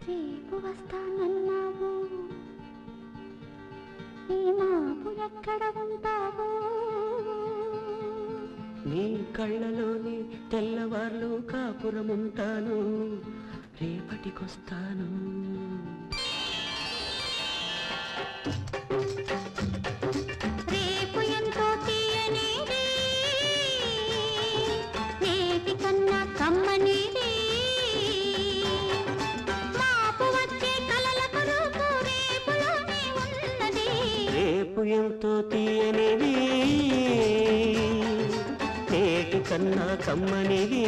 రేపు వస్తానన్నావు, ఈ మాపు ఎక్కడ ఉంటావు? నీ కళ్ళలోని తెల్లవార్లు కాపురముంటాను, రేపటికొస్తాను. రేపు ఎంతో తీయనిది, నేటి కన్నా కమ్మనిది, మాపు వచ్చే కలలకు రూపు రేపులోనే ఉన్నది. రేపు ఎంతో తీయనిది, నేటి కన్నా కమ్మనిది,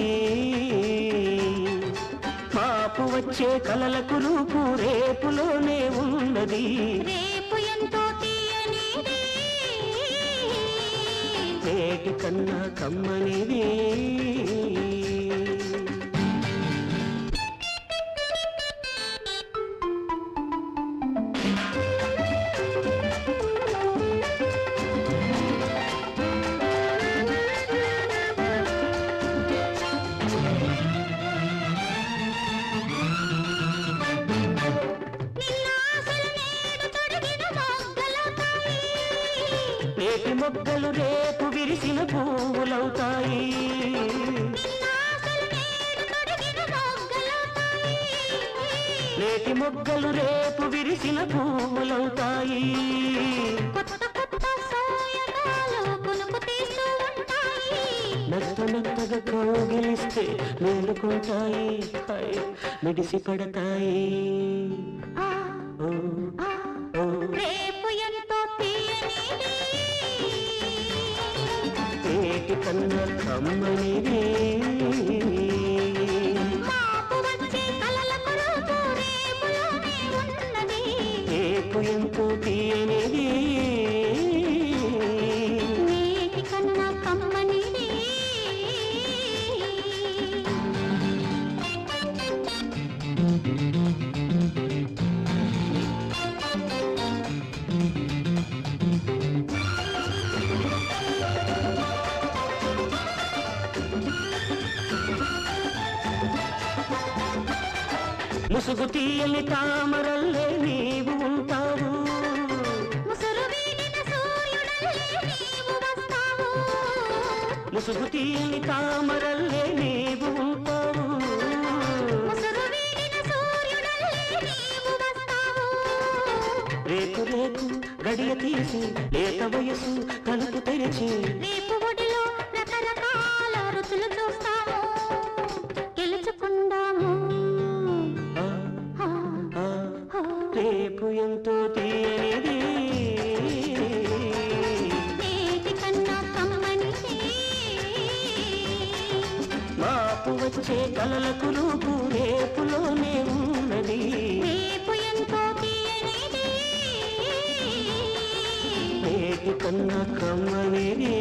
మాపు వచ్చే కలలకు రూపు రేపులోనే ఉన్నది. రేపు ఎంతో తీయనిది, నేటి కన్నా కమ్మనిది. నేటి మొగ్గలు రేపు విరిసిన పువ్వులవుతాయి. నేటి మొగ్గలు రేపు విరిసిన పువ్వులవుతాయి. మెత్త మెత్తగా కౌగిలిస్తే మేలుకుంటాయి, మెడిసి పడతాయి. నేటి కన్నా కమ్మనిది, రేపు ఎంతో తీయనిది, నేటి కన్నా కమ్మనిది. ముసుగు తీయని తామరల్లే నీవు ఉంటావు, ముసుగు తీయని తామరల్లే నీవు ఉంటావు. రేపు రేపు గడియ తీసి లేత వయసు తలుపు తెరిచి, రేపు ఒడిలో రకరకాల రుచులు చూస్తాము, గెలుచుకుందాము. రేపు ఎంతో తీయనిది, నేటి కన్నా కమ్మనిది, మాపు వచ్చే కలలకు రూపు రేపులోనే ఉన్నది. రేపు ఎంతో తీయనిది, నేటి కన్నా కమ్మనిది.